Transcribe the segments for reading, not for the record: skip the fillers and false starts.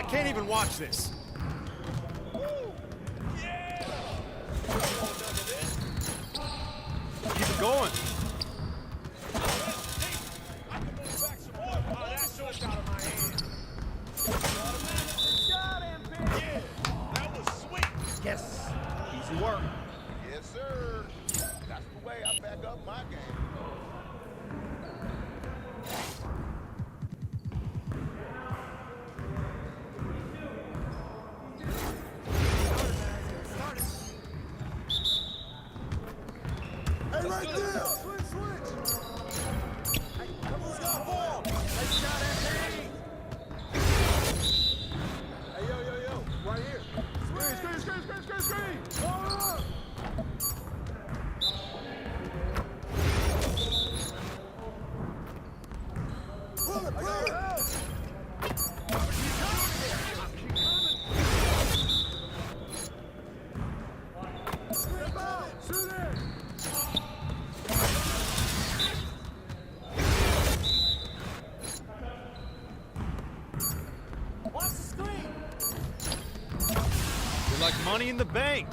can't even watch this. Keep it going. Yes. Easy work. Yes, sir. That's the way I back up my game. Hey, right there! Switch! Hey, who's got the ball? Hey, shot at me! Hey, yo, right here. Screen! Hold up! Pull it! Screen ball! Shoot it! Watch the screen! You're like money in the bank.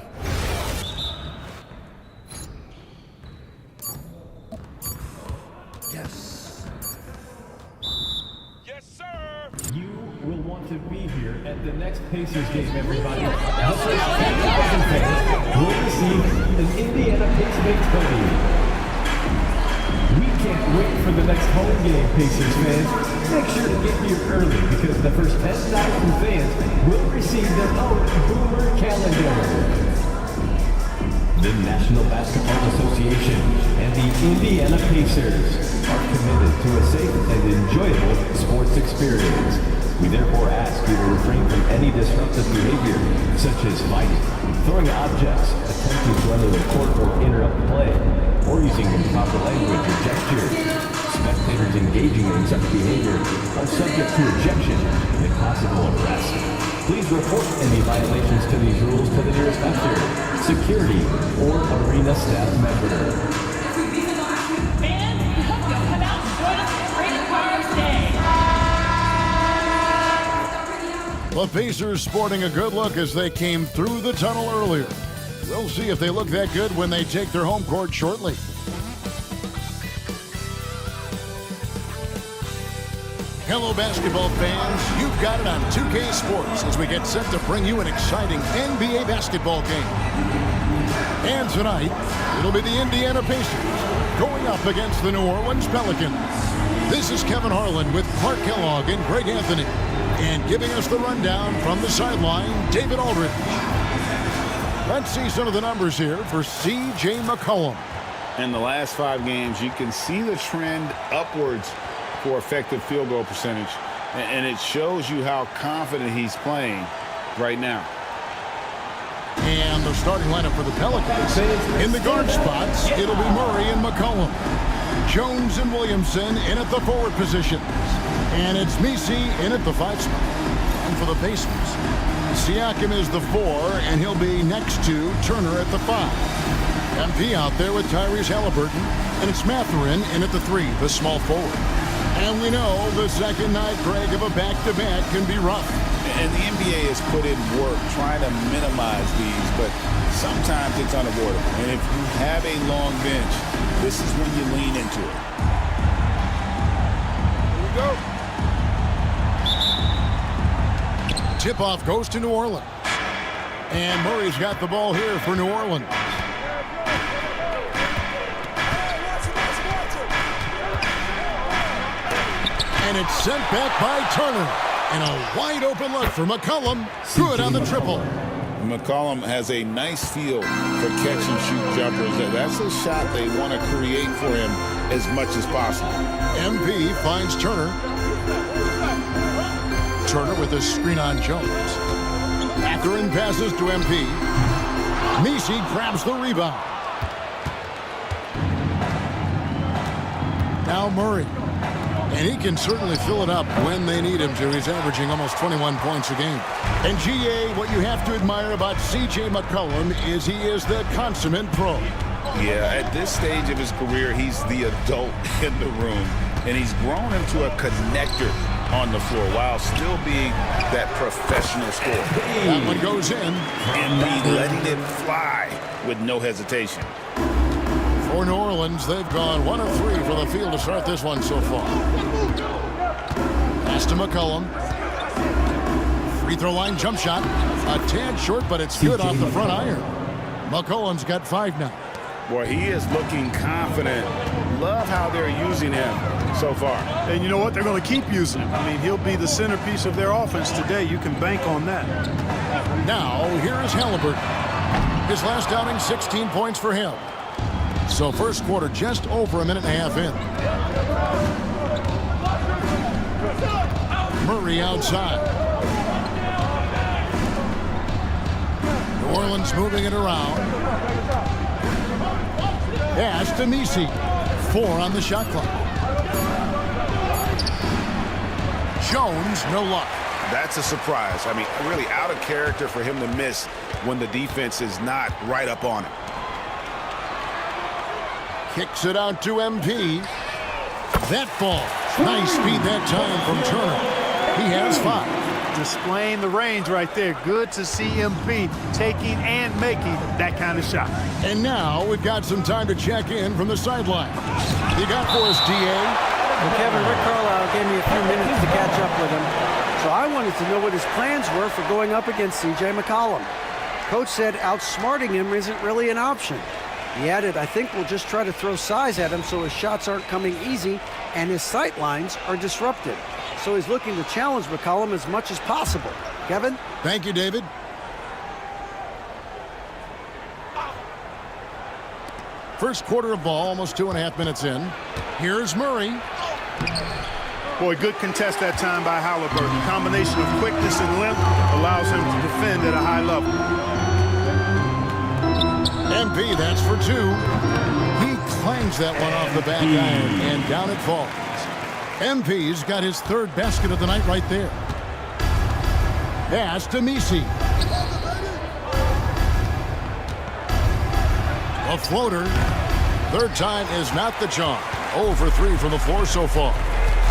Yes. Yes, sir! You will want to be here at the next Pacers game, everybody. The first 10,000 fans will receive an Indiana Pacers hoodie. We can't wait for the next home game, Pacers fans. Make sure to get here early because the first 10,000 fans will receive their own Boomer calendar. The National Basketball Association and the Indiana Pacers are committed to a safe and enjoyable sports experience. We therefore ask you to refrain from any disruptive behavior, such as fighting, throwing objects, attempting to enter the court or interrupt play, or using improper language or gestures. Spectators engaging in such behavior are subject to ejection and possible arrest. Please report any violations to these rules to the nearest usher, security, or arena staff member. And we hope you'll come out and join us for Great Cars Day. The Pacers sporting a good look as they came through the tunnel earlier. We'll see if they look that good when they take their home court shortly. Hello, basketball fans. You've got it on 2K Sports as we get set to bring you an exciting NBA basketball game. And tonight, it'll be the Indiana Pacers going up against the New Orleans Pelicans. This is Kevin Harlan with Clark Kellogg and Greg Anthony. And giving us the rundown from the sideline, David Aldridge. Let's see some of the numbers here for C.J. McCollum. In the last 5 games, you can see the trend upwards for effective field goal percentage. And it shows you how confident he's playing right now. And the starting lineup for the Pelicans. In the guard spots, it'll be Murray and McCollum. Jones and Williamson in at the forward positions. And it's Messi in at the 5 spot. And for the Pacers, Siakam is the 4, and he'll be next to Turner at the 5. MP out there with Tyrese Halliburton, and it's Mathurin in at the 3, the small forward. And we know the second night, Greg, of a back-to-back can be rough. And the NBA has put in work trying to minimize these, but sometimes it's unavoidable. And if you have a long bench, this is when you lean into it. Here we go. Tip-off goes to New Orleans. And Murray's got the ball here for New Orleans. And it's sent back by Turner. And a wide-open look for McCollum. Good on the triple. McCollum has a nice feel for catch-and-shoot jumpers. That's a shot they want to create for him as much as possible. MP finds Turner. Turner with a screen on Jones. Mathurin passes to MP. Messi grabs the rebound. Now Murray. And he can certainly fill it up when they need him to. He's averaging almost 21 points a game. And GA, what you have to admire about C.J. McCollum is he is the consummate pro. Yeah, at this stage of his career, he's the adult in the room. And he's grown into a connector on the floor while still being that professional scorer. That one goes in. And be letting it fly with no hesitation. For New Orleans, they've gone 1 of 3 for the field to start this one so far. Pass to McCollum. Free throw line jump shot. A tad short, but it's good off the front iron. McCollum's got 5 now. Boy, he is looking confident. Love how they're using him so far. And you know what? They're going to keep using him. I mean, he'll be the centerpiece of their offense today. You can bank on that. Now, here is Halliburton. His last outing, 16 points for him. So first quarter just over a minute and a half in. Murray outside. New Orleans moving it around. Pass to Misi. 4 on the shot clock. Jones, no luck. That's a surprise. I mean, really out of character for him to miss when the defense is not right up on it. Kicks it out to MP. That falls. Nice speed that time from Turner. He has 5. Displaying the range right there. Good to see MP taking and making that kind of shot. And now we've got some time to check in from the sideline. You got for us, D.A.? Well, Kevin, Rick Carlisle gave me a few minutes to catch up with him, so I wanted to know what his plans were for going up against C.J. McCollum. Coach said outsmarting him isn't really an option. He added, I think we'll just try to throw size at him so his shots aren't coming easy and his sight lines are disrupted. So he's looking to challenge McCollum as much as possible. Kevin? Thank you, David. First quarter of ball, almost 2.5 minutes in. Here's Murray. Boy, good contest that time by Halliburton. Combination of quickness and length allows him to defend at a high level. MP, that's for 2. He clangs that one off the back iron, and down it falls. MP's got his 3rd basket of the night right there. Pass to Misi. A floater. 3rd time is not the charm. 0 for 3 from the floor so far.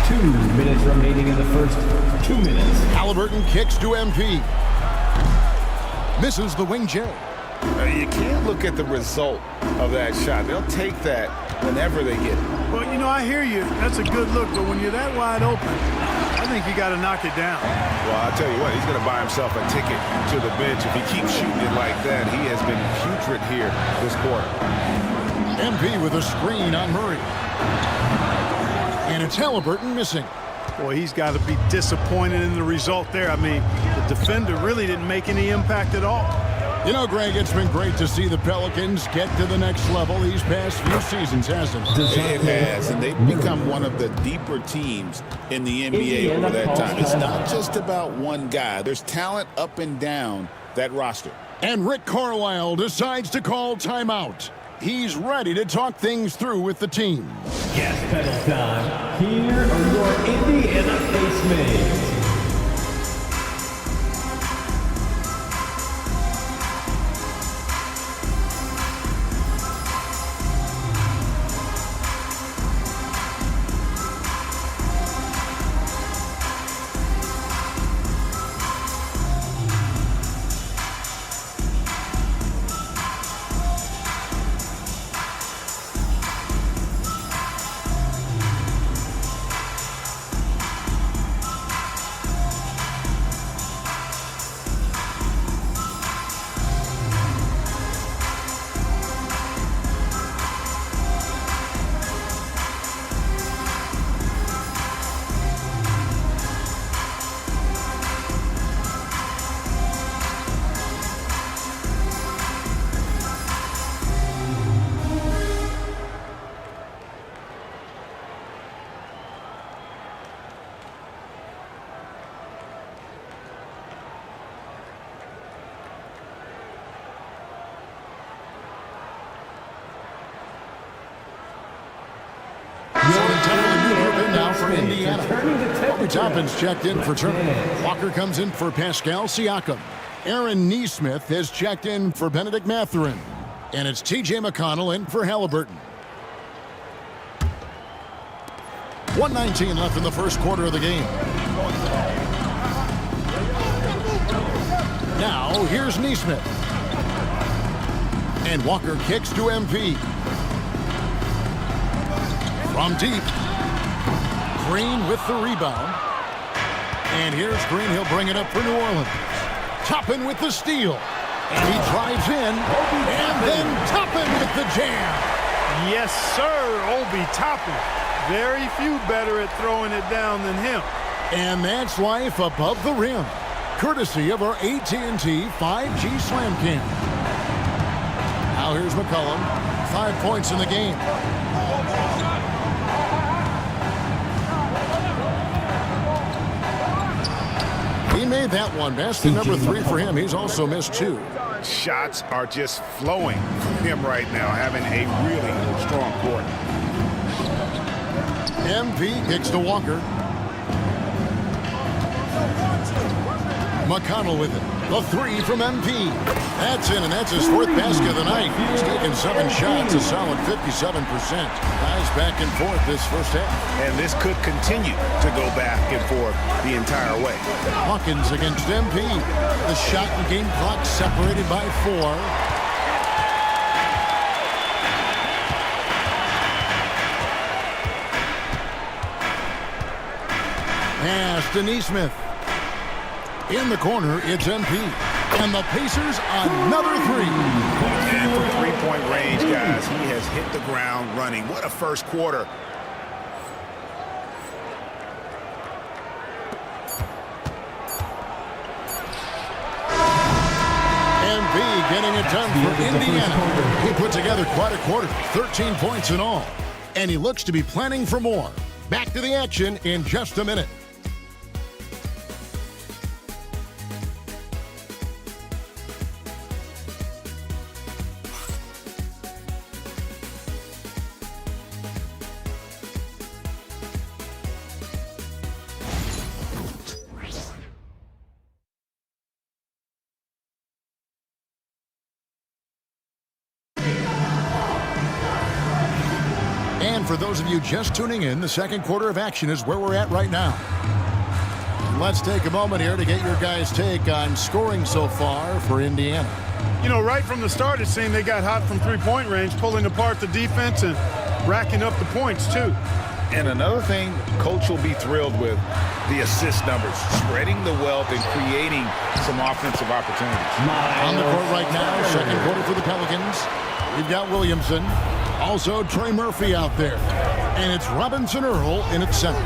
2 minutes remaining in the first 2 minutes. Halliburton kicks to MP. Misses the wing J. You can't look at the result of that shot. They'll take that whenever they get it. Well, you know, I hear you. That's a good look, but when you're that wide open, I think you got to knock it down. Well, I'll tell you what, he's going to buy himself a ticket to the bench. If he keeps shooting it like that, he has been putrid here this quarter. MP with a screen on Murray. And it's Halliburton missing. Boy, he's got to be disappointed in the result there. I mean, the defender really didn't make any impact at all. You know, Greg, it's been great to see the Pelicans get to the next level these past few seasons, hasn't it? It has, and they've become one of the deeper teams in the NBA over that time. It's not just about one guy. There's talent up and down that roster. And Rick Carlisle decides to call timeout. He's ready to talk things through with the team. Gas pedal time. Here are your Indiana Pacemates. For Indiana. Obi Toppin's checked in for Turner. Walker comes in for Pascal Siakam. Aaron Nesmith has checked in for Benedict Mathurin. And it's T.J. McConnell in for Halliburton. 1:19 left in the first quarter of the game. Now, here's Neesmith. And Walker kicks to MP. From deep. Green with the rebound. And here's Green. He'll bring it up for New Orleans. Toppin with the steal. And he drives in. And then Toppin with the jam. Yes, sir, Obi Toppin. Very few better at throwing it down than him. And that's life above the rim. Courtesy of our AT&T 5G Slam Cam. Now here's McCollum. 5 points in the game. He made that one. That's the number 3 for him. He's also missed 2. Shots are just flowing from him right now, having a really strong quarter. MP kicks to Walker. McConnell with it. The 3 from MP. That's in, and that's his 4th basket of the night. He's taken 7 shots, a solid 57%. Guys back and forth this first half. And this could continue to go back and forth the entire way. Hawkins against MP. The shot and game clock separated by 4. Pass to Neesmith. In the corner, it's MP. And the Pacers, another 3. And from three-point range, guys, he has hit the ground running. What a first quarter. MP getting it done for Indiana. He put together quite a quarter, 13 points in all. And he looks to be planning for more. Back to the action in just a minute. And for those of you just tuning in, the second quarter of action is where we're at right now. Let's take a moment here to get your guys' take on scoring so far for Indiana. You know, right from the start, it seemed they got hot from three-point range, pulling apart the defense and racking up the points, too. And another thing, Coach will be thrilled with the assist numbers, spreading the wealth and creating some offensive opportunities. On the court right now, second quarter for the Pelicans. We've got Williamson. Also, Trey Murphy out there. And it's Robinson Earl in at center.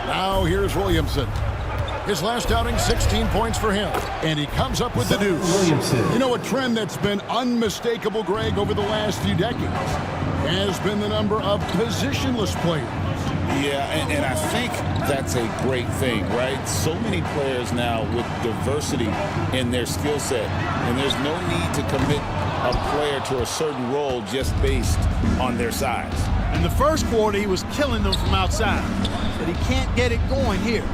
Now here's Williamson. His last outing, 16 points for him. And he comes up with the deuce. You know, a trend that's been unmistakable, Greg, over the last few decades has been the number of positionless players. Yeah, and I think that's a great thing, right? So many players now with diversity in their skill set, and there's no need to commit a player to a certain role just based on their size. In the first quarter, he was killing them from outside, but he can't get it going here.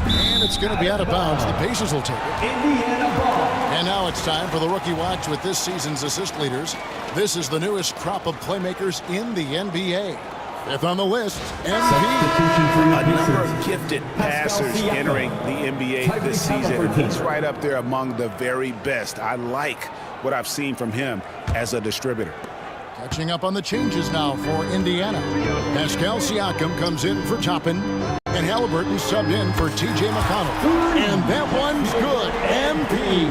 And it's going to be out of bounds. The Pacers will take it. Indiana ball. And now it's time for the Rookie Watch with this season's assist leaders. This is the newest crop of playmakers in the NBA. Fifth on the list, MVP. A number of gifted passers entering the NBA this season. He's right up there among the very best. I like what I've seen from him as a distributor. Catching up on the changes now for Indiana. Pascal Siakam comes in for Toppin, and Halliburton subbed in for T.J. McConnell. And that one's good. MP.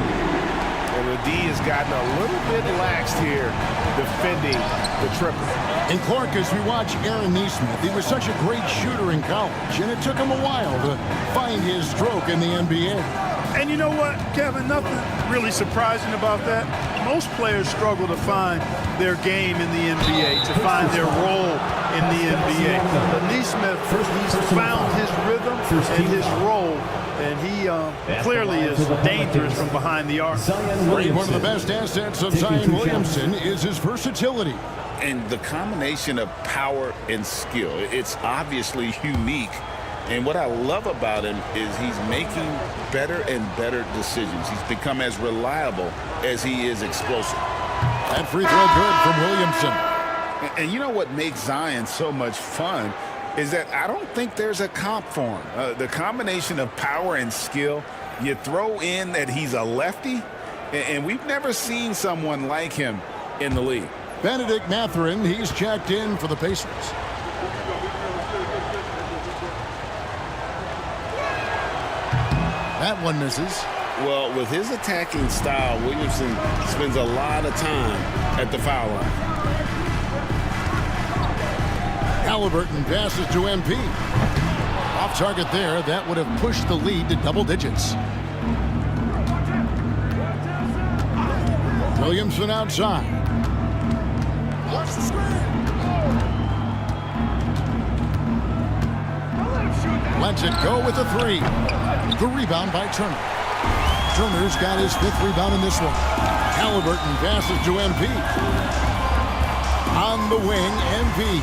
And the D has gotten a little bit laxed here defending the triple. And Clark, as we watch Aaron Neesmith, he was such a great shooter in college, and it took him a while to find his stroke in the NBA. And you know what, Kevin, nothing really surprising about that. Most players struggle to find their game in the NBA, to find their role in the NBA. But Neesmith, he's found his rhythm and his role, and he clearly is dangerous from behind the arc. One of the best assets of Zion Williamson is his versatility. And the combination of power and skill, it's obviously unique. And what I love about him is he's making better and better decisions. He's become as reliable as he is explosive. That free throw good from Williamson. And you know what makes Zion so much fun is that I don't think there's a comp for him. The combination of power and skill, you throw in that he's a lefty, and we've never seen someone like him in the league. Benedict Mathurin, he's checked in for the Pacers. That one misses. Well, with his attacking style, Williamson spends a lot of time at the foul line. Halliburton passes to MP. Off target there, that would have pushed the lead to double digits. Williamson outside. Watch the screen. Lets it go with a three. The rebound by Turner. Turner's got his 5th rebound in this one. Halliburton passes to MP. On the wing, MP.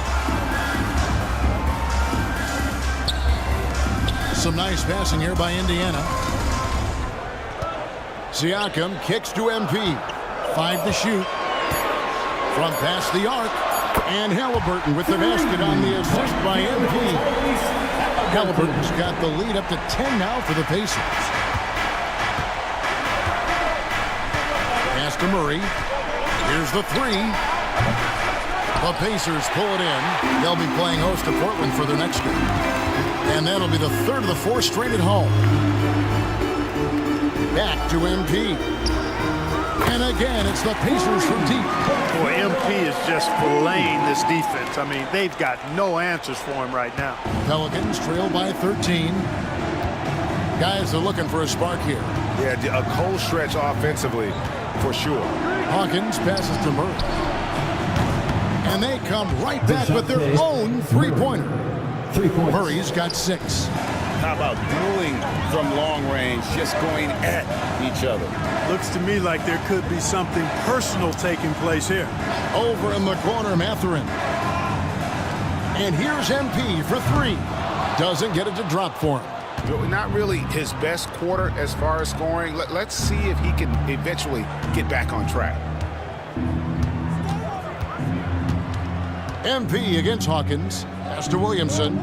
Some nice passing here by Indiana. Siakam kicks to MP. 5 to shoot. From past the arc. And Halliburton with the basket on the assist by MP. Halliburton's got the lead up to 10 now for the Pacers. Pass to Murray. Here's the 3. The Pacers pull it in. They'll be playing host to Portland for their next game. And that'll be the 3rd of the 4 straight at home. Back to MP. And again, it's the Pacers from deep. Boy, MP is just filleting this defense. I mean, they've got no answers for him right now. Pelicans trail by 13. Guys are looking for a spark here. Yeah, a cold stretch offensively, for sure. Hawkins passes to Murray. And they come right back with their own three-pointer. 3 points. Murray's got 6. How about dueling from long range, just going at each other? Looks to me like there could be something personal taking place here. Over in the corner, Mathurin. And here's MP for 3. Doesn't get it to drop for him. Not really his best quarter as far as scoring. Let's see if he can eventually get back on track. MP against Hawkins. Pass to Williamson.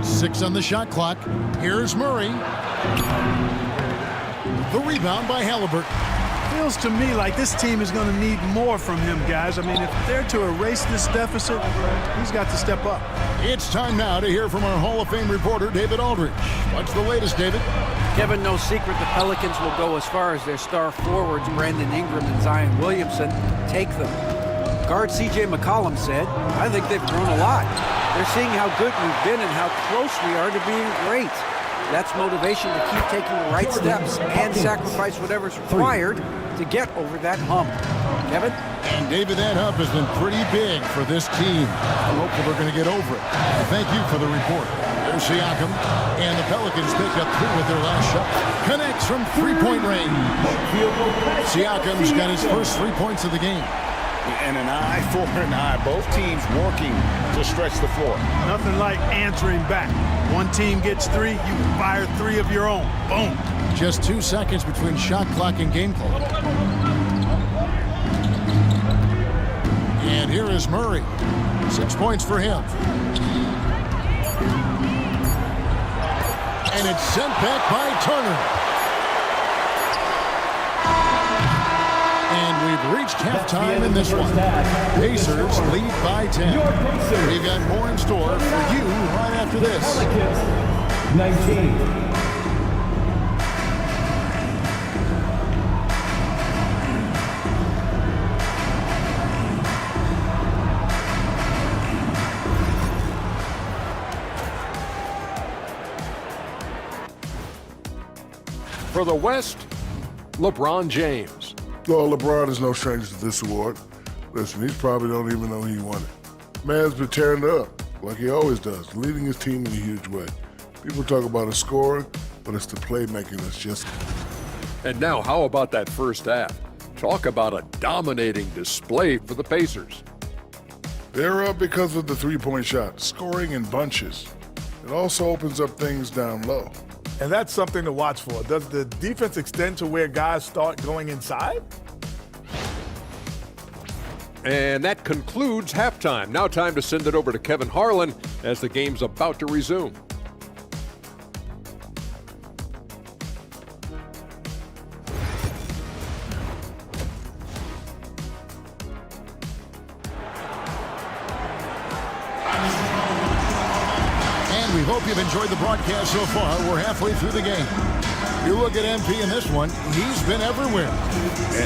6 on the shot clock. Here's Murray. The rebound by Halliburton. Feels to me like this team is going to need more from him, guys. I mean, if they're to erase this deficit, he's got to step up. It's time now to hear from our Hall of Fame reporter, David Aldridge. What's the latest, David? Kevin, no secret the Pelicans will go as far as their star forwards, Brandon Ingram and Zion Williamson, take them. Guard C.J. McCollum said, I think they've grown a lot. They're seeing how good we've been and how close we are to being great. That's motivation to keep taking the right steps and sacrifice whatever's required to get over that hump. Kevin? And David, that hump has been pretty big for this team. I'm hopeful they're going to get over it. Thank you for the report. There's Siakam, and the Pelicans pick up 2 with their last shot. Connects from 3-point range. Siakam's got his first 3 points of the game. And an eye for an eye. Both teams working to stretch the floor. Nothing like answering back. One team gets 3, you fire 3 of your own. Boom. Just 2 seconds between shot clock and game clock. And here is Murray. 6 points for him. And it's sent back by Turner. And we've reached halftime in this one. Pacers lead by 10. We've got more in store for you right after this. 19. For the West, LeBron James. Well, LeBron is no stranger to this award. Listen, he probably don't even know he won it. Man's been tearing it up, like he always does, leading his team in a huge way. People talk about his scoring, but it's the playmaking that's just... And now, how about that first half? Talk about a dominating display for the Pacers. They're up because of the three-point shot, scoring in bunches. It also opens up things down low. And that's something to watch for. Does the defense extend to where guys start going inside? And that concludes halftime. Now time to send it over to Kevin Harlan as the game's about to resume. And we hope you've enjoyed the broadcast so far. We're halfway through the game. You look at MP in this one, he's been everywhere.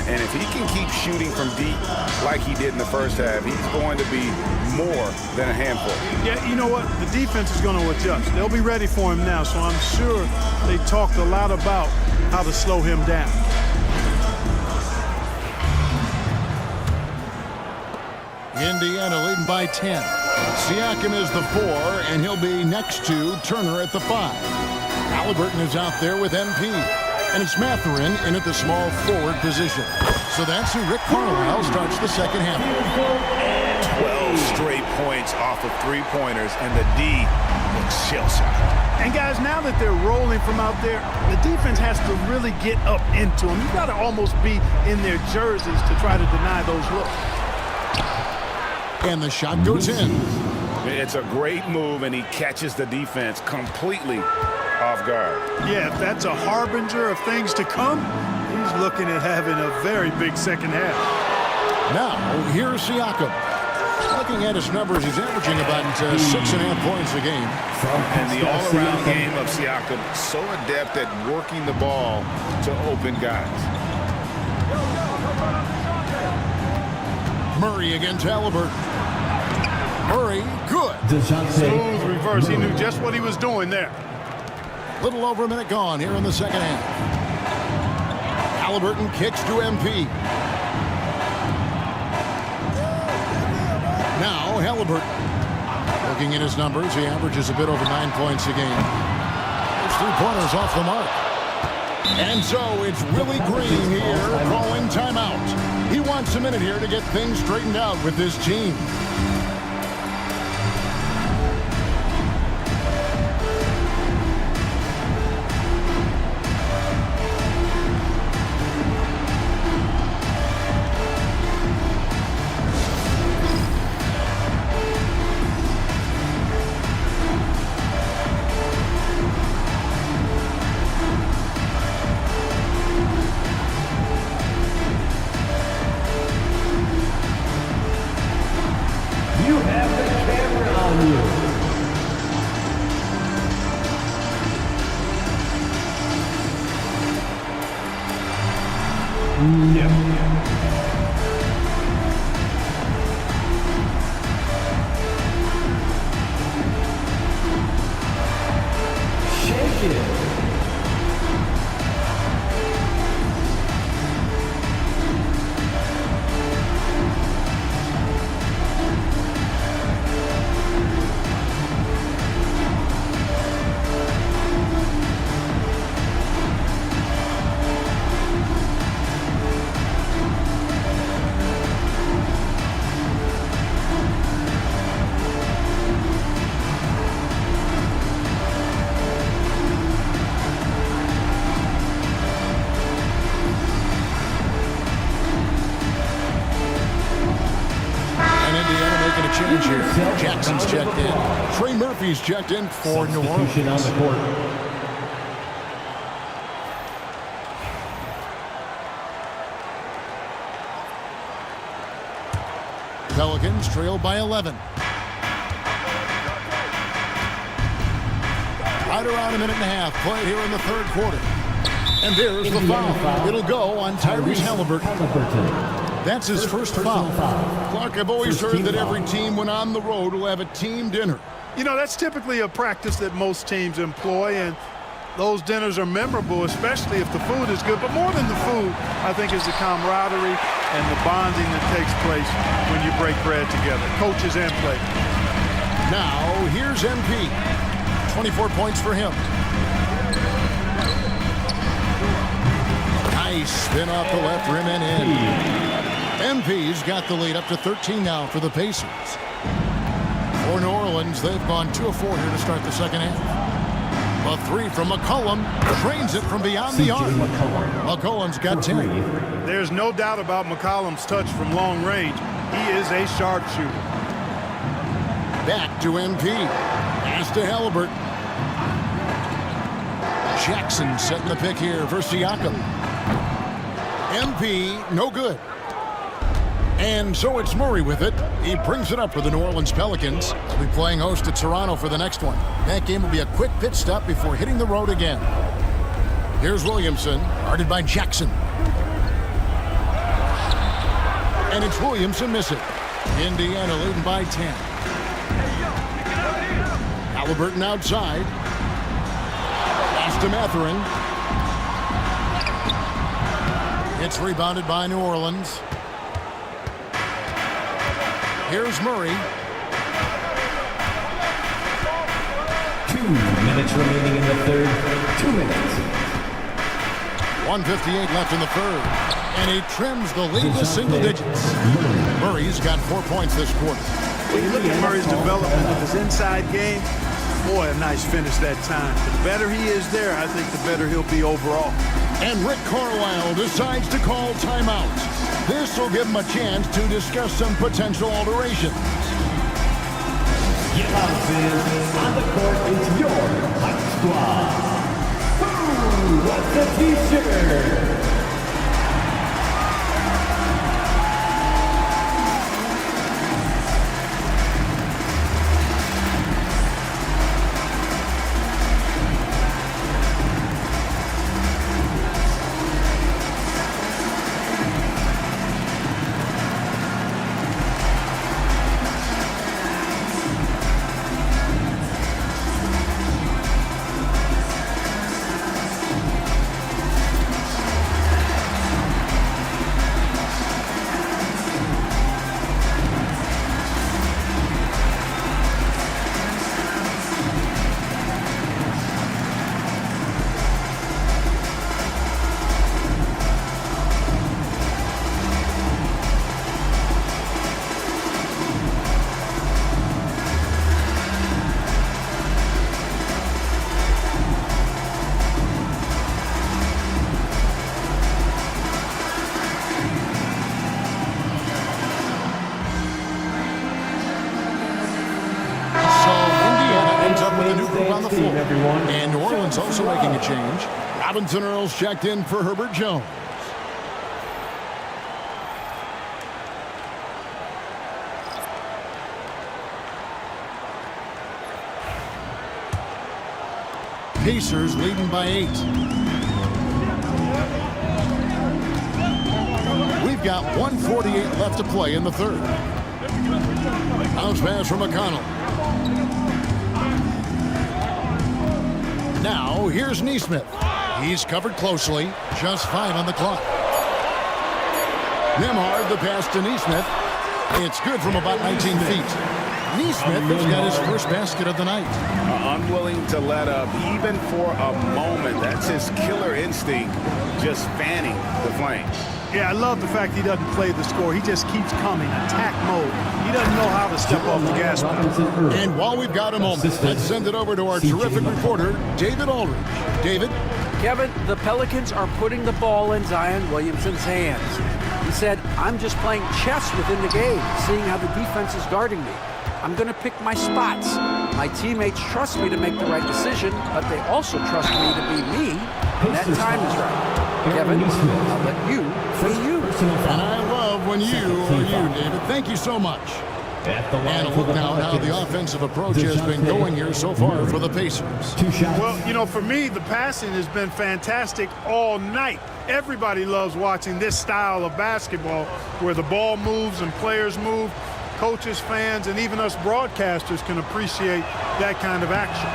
And if he can keep shooting from deep like he did in the first half, he's going to be more than a handful. Yeah, you know what? The defense is going to adjust. They'll be ready for him now, so I'm sure they talked a lot about how to slow him down. Indiana leading by 10. Siakam is the 4, and he'll be next to Turner at the 5. Halliburton is out there with MP. And it's Mathurin in at the small forward position. So that's who Rick Carlisle starts the second half. 12 straight points off of three-pointers, and the D looks shell-shocked. And guys, now that they're rolling from out there, the defense has to really get up into them. You got to almost be in their jerseys to try to deny those looks. And the shot goes in. It's a great move, and he catches the defense completely off guard. Yeah, if that's a harbinger of things to come, he's looking at having a very big second half. Now, here's Siakam. Looking at his numbers, he's averaging about 6.5 points a game. And the all-around game of Siakam, so adept at working the ball to open guys. Murray against Halliburton. Murray, good. Smooth reverse. He knew just what he was doing there. Little over a minute gone here in the second half. Halliburton kicks to MP. Now Halliburton. Looking at his numbers, he averages a bit over 9 points a game. His three-pointers off the mark. And so it's Willie Green here calling timeout. He wants a minute here to get things straightened out with this team. Jackson's checked in. Trey Murphy's checked in for New Orleans. On the court. Pelicans trail by 11. Right around a minute and a half played here in the third quarter. And there's the foul. It'll go on Tyrese Halliburton. That's his first foul. Clark, I've always heard that every team when on the road will have a team dinner. You know, that's typically a practice that most teams employ, and those dinners are memorable, especially if the food is good. But more than the food, I think, is the camaraderie and the bonding that takes place when you break bread together, coaches and players. Now, here's MP. 24 points for him. Nice spin off the left rim and in. MP's got the lead up to 13 now for the Pacers. For New Orleans, they've gone 2 of 4 here to start the second half. A three from McCollum, drains it from beyond the arc. McCollum's got 10. There's no doubt about McCollum's touch from long range. He is a sharpshooter. Back to MP. Pass to Halliburton. Jackson setting the pick here for Siakam. MP, no good. And so it's Murray with it. He brings it up for the New Orleans Pelicans. They'll be playing host to Toronto for the next one. That game will be a quick pit stop before hitting the road again. Here's Williamson, guarded by Jackson. And it's Williamson missing. Indiana leading by 10. Halliburton outside. Pass to Mathurin. It's rebounded by New Orleans. Here's Murray. 2 minutes remaining in the third. 2 minutes. 1:58 left in the third. And he trims the lead to single digits. Murray's got 4 points this quarter. When you look at Murray's development of his inside game, boy, a nice finish that time. The better he is there, I think the better he'll be overall. And Rick Carlisle decides to call timeout. This will give him a chance to discuss some potential alterations. Get out, fans. On the court is your hot squad. Who wants the t-shirt? And New Orleans also making a change. Robinson Earls checked in for Herbert Jones. Pacers leading by 8. We've got 1:48 left to play in the third. Bounce pass from McConnell. Now, here's Neesmith. He's covered closely. Just 5 on the clock. Nembhard, the pass to Neesmith. It's good from about 19 feet. Neesmith has got his first basket of the night. Unwilling to let up, even for a moment. That's his killer instinct, just fanning the flames. Yeah, I love the fact he doesn't play the score. He just keeps coming, attack mode. He doesn't know how to step off the gas pedal. And while we've got a moment, let's send it over to our terrific reporter, David Aldridge. David? Kevin, the Pelicans are putting the ball in Zion Williamson's hands. He said, I'm just playing chess within the game, seeing how the defense is guarding me. I'm going to pick my spots. My teammates trust me to make the right decision, but they also trust me to be me when that time is right. Kevin, I'll let you be you. And I love when you are you, David. Thank you so much. And a look now at how the offensive approach has been going here so far for the Pacers. Well, you know, for me, the passing has been fantastic all night. Everybody loves watching this style of basketball where the ball moves and players move. Coaches, fans, and even us broadcasters can appreciate that kind of action.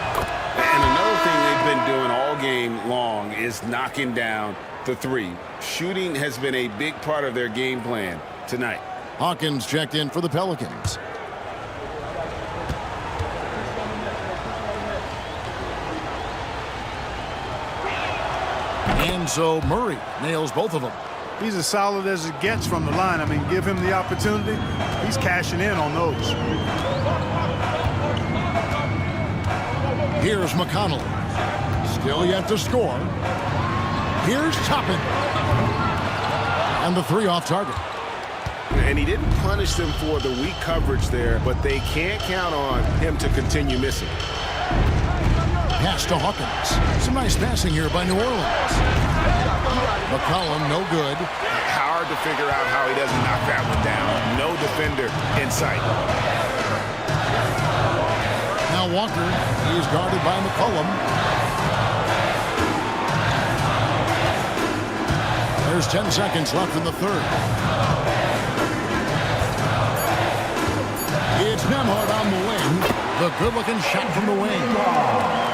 And another thing they've been doing all game long is knocking down the three. Shooting has been a big part of their game plan tonight. Hawkins checked in for the Pelicans. And so Murray nails both of them. He's as solid as it gets from the line. I mean, give him the opportunity. He's cashing in on those. Here's McConnell. Still yet to score. Here's Toppin. And the three off target. And he didn't punish them for the weak coverage there, but they can't count on him to continue missing. Pass to Hawkins. Some nice passing here by New Orleans. McCollum, no good. Hard to figure out how he doesn't knock that one down. No defender in sight. Now Walker, he's guarded by McCollum. There's 10 seconds left in the third. It's Nembhard on the wing. The good-looking shot from the wing.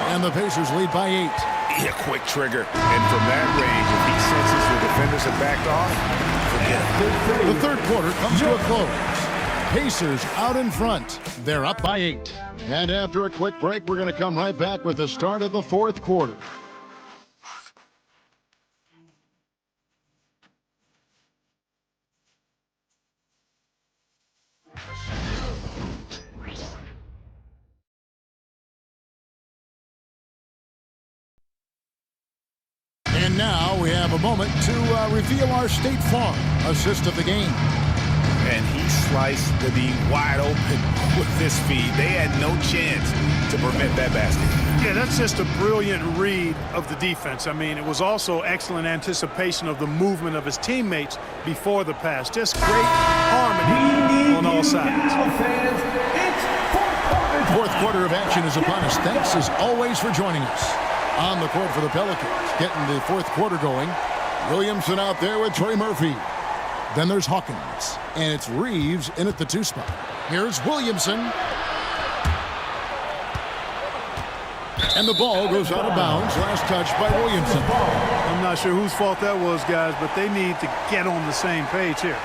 And the Pacers lead by 8. A quick trigger. And from that range, if he senses the defenders have backed off, forget it. The third quarter comes to a close. Pacers out in front. They're up by 8. And after a quick break, we're going to come right back with the start of the fourth quarter. And now we have a moment to reveal our State Farm assist of the game. And he sliced the D wide open with this feed. They had no chance to prevent that basket. Yeah, that's just a brilliant read of the defense. I mean, it was also excellent anticipation of the movement of his teammates before the pass. Just great harmony on all sides. Fourth quarter of action is upon us. Thanks as always for joining us. On the court for the Pelicans, getting the fourth quarter going. Williamson out there with Trey Murphy. Then there's Hawkins, and it's Reeves in at the 2 spot. Here's Williamson. And the ball goes out of bounds. Last touch by Williamson. I'm not sure whose fault that was, guys, but they need to get on the same page here.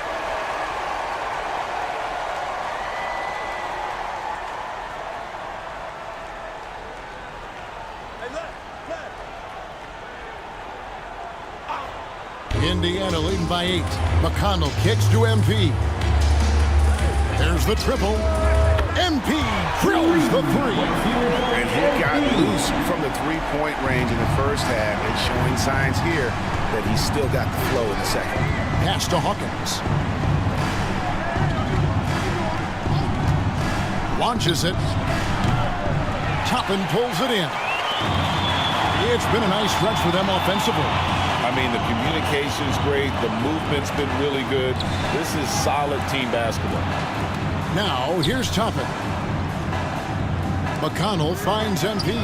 Indiana leading by 8. McConnell kicks to MP. There's the triple. MP drills the 3. And he got loose from the three-point range in the first half and showing signs here that he's still got the flow in the second. Pass to Hawkins. Launches it. Toppin pulls it in. It's been a nice stretch for them offensively. I mean, the communication's great. The movement's been really good. This is solid team basketball. Now, here's Toppin. McConnell finds MP.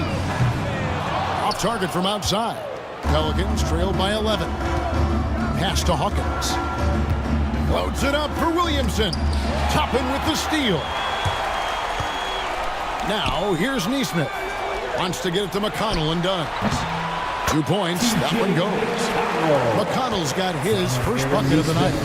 Off target from outside. Pelicans trail by 11. Pass to Hawkins. Loads it up for Williamson. Toppin with the steal. Now, here's Nesmith. Wants to get it to McConnell and does. 2 points, that one goes. McConnell's got his first bucket of the night.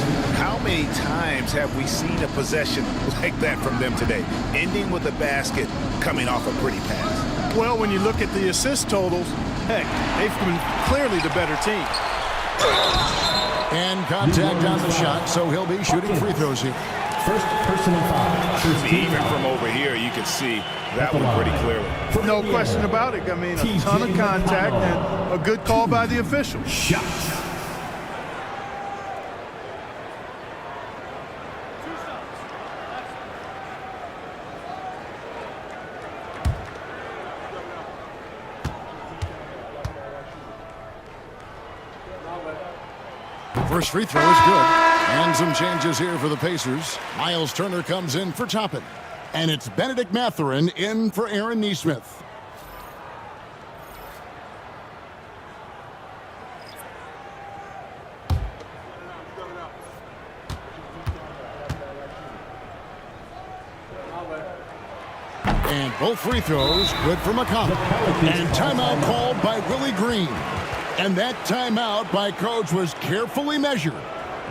How many times have we seen a possession like that from them today? Ending with a basket, coming off a pretty pass. Well, when you look at the assist totals, heck, they've been clearly the better team. And contact on the shot, so he'll be shooting free throws here. First personal foul. Even from over here, you can see that one pretty clearly. No question about it. I mean, a ton of contact and a good call by the official. Shot. First free throw is good. And some changes here for the Pacers. Miles Turner comes in for Toppin. And it's Benedict Mathurin in for Aaron Nesmith. And both free throws good for McConnell. And timeout called by Willie Green. And that timeout by Coach was carefully measured,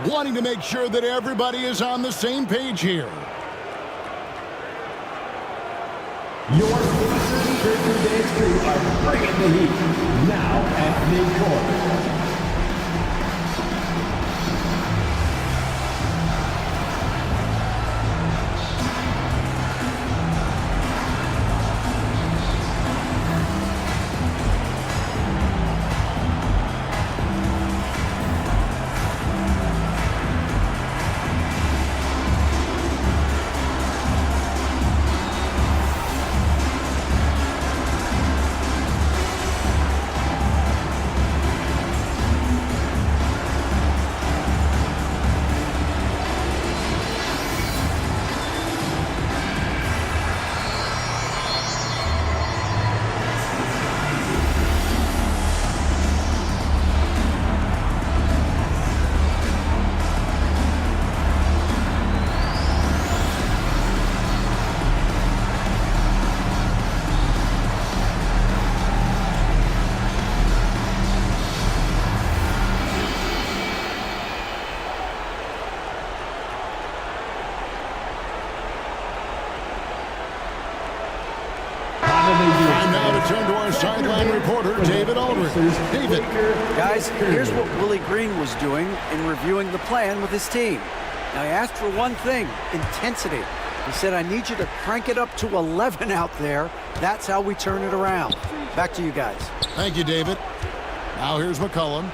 wanting to make sure that everybody is on the same page here. Your Pacers Victory Dance crew are bringing the heat. Now at midcourt. sideline reporter David Aldridge. David. Guys, here's what Willie Green was doing in reviewing the plan with his team. Now, he asked for one thing, intensity. He said, I need you to crank it up to 11 out there. That's how we turn it around. Back to you guys. Thank you, David. Now here's McCollum.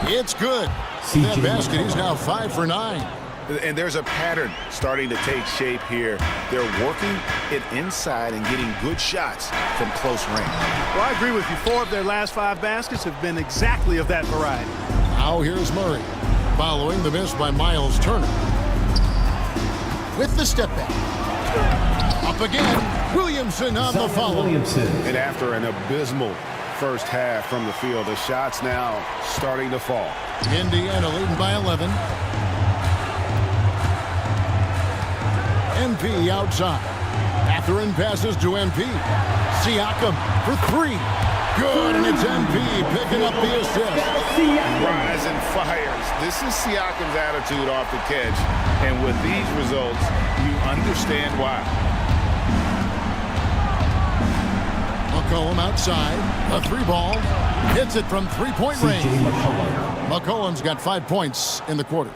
It's good. That basket, he's now 5 for 9. And there's a pattern starting to take shape here. They're working it inside and getting good shots from close range. Well, I agree with you. 4 of their last 5 baskets have been exactly of that variety. Now here's Murray, following the miss by Miles Turner. With the step back. Up again, Williamson on the follow. And after an abysmal first half from the field, the shots now starting to fall. Indiana leading by 11. MP outside. Catherine passes to MP. Siakam for 3. Good, and it's MP picking up the assist. Rise and fires. This is Siakam's attitude off the catch. And with these results, you understand why. McCollum outside. A 3-ball. Hits it from 3-point range. McCollum's got 5 points in the quarter.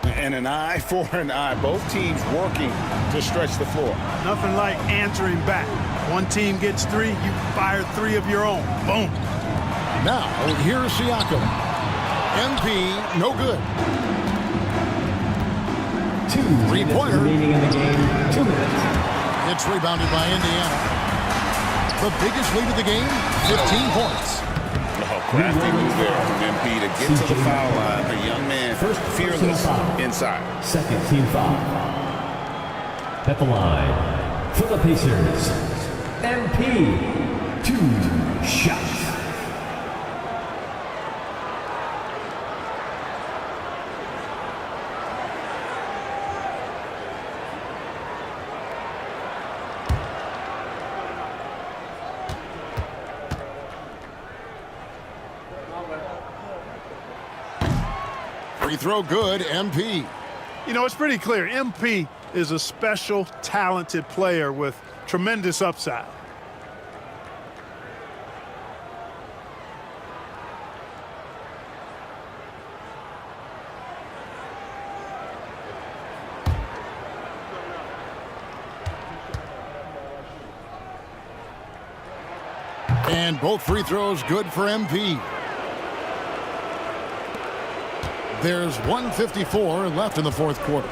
And an eye for an eye. Both teams working to stretch the floor. Nothing like answering back. One team gets 3, you fire 3 of your own. Boom. Now, here's Siakam. MP, no good. 3-pointer. Remaining in the game, 2 minutes. It's rebounded by Indiana. The biggest lead of the game, 15 points. Crafty move there from MP to get to the foul line. A young man, fearless inside. Second team foul. At the line for the Pacers, MP, 2 shots. Free throw good, MP. You know, it's pretty clear. MP is a special, talented player with tremendous upside. And both free throws good for MP. There's 1:54 left in the fourth quarter.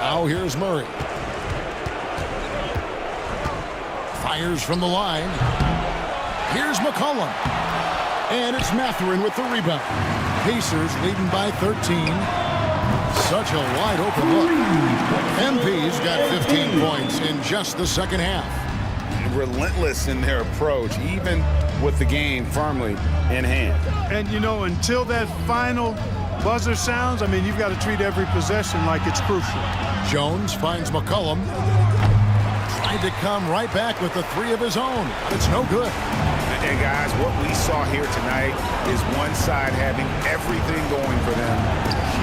Now here's Murray. Fires from the line. Here's McCollum. And it's Mathurin with the rebound. Pacers leading by 13. Such a wide open look. MP's got 15 points in just the second half. Relentless in their approach, even with the game firmly in hand. And, you know, until that final buzzer sounds, I mean, you've got to treat every possession like it's crucial. Jones finds McCollum. Tried to come right back with the 3 of his own. It's no good. And, guys, what we saw here tonight is one side having everything going for them.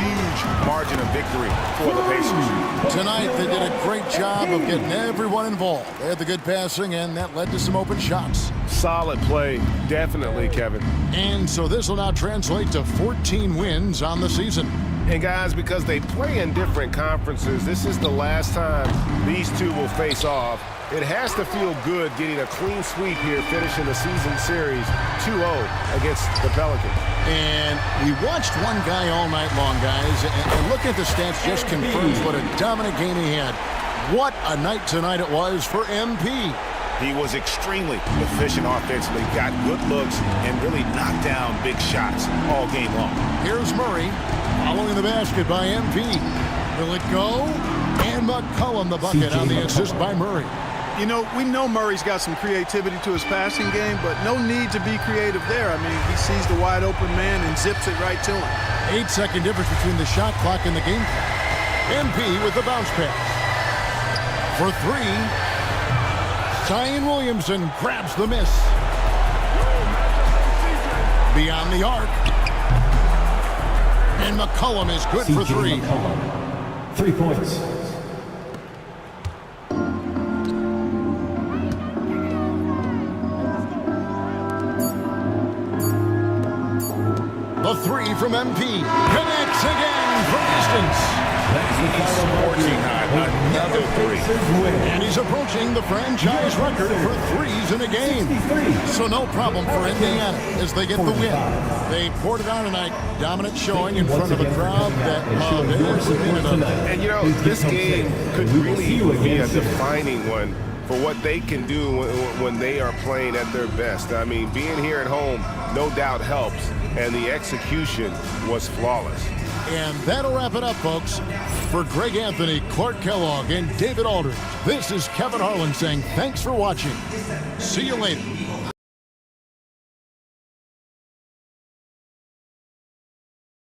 Huge margin of victory for the Pacers. Tonight, they did a great job of getting everyone involved. They had the good passing, and that led to some open shots. Solid play, definitely, Kevin. And so this will now translate to 14 wins on the season. And guys, because they play in different conferences, this is the last time these two will face off. It has to feel good getting a clean sweep here, finishing the season series 2-0 against the Pelicans. And we watched one guy all night long, guys, and looking at the stats just confirms what a dominant game he had. What a night tonight it was for MP. He was extremely efficient offensively, got good looks, and really knocked down big shots all game long. Here's Murray following the basket by MP. Will it go? And McCollum the bucket on the assist by Murray. You know, we know Murray's got some creativity to his passing game, but no need to be creative there. I mean, he sees the wide open man and zips it right to him. 8-second difference between the shot clock and the game clock. MP with the bounce pass. For 3, Zion Williamson grabs the miss. Beyond the arc. And McCollum is good for 3. 3 points. The three from MP. Connects again from distance. Scorching hot, another three. And he's approaching the franchise record for threes in a game. So no problem for Indiana as they get the win. They poured it on tonight. Dominant showing in front of a crowd that bears the meaning of it. And you know, this game could really be a defining one for what they can do when they are playing at their best. I mean, being here at home no doubt helps, and the execution was flawless. And that'll wrap it up, folks. For Greg Anthony, Clark Kellogg, and David Aldridge, this is Kevin Harlan saying thanks for watching. See you later.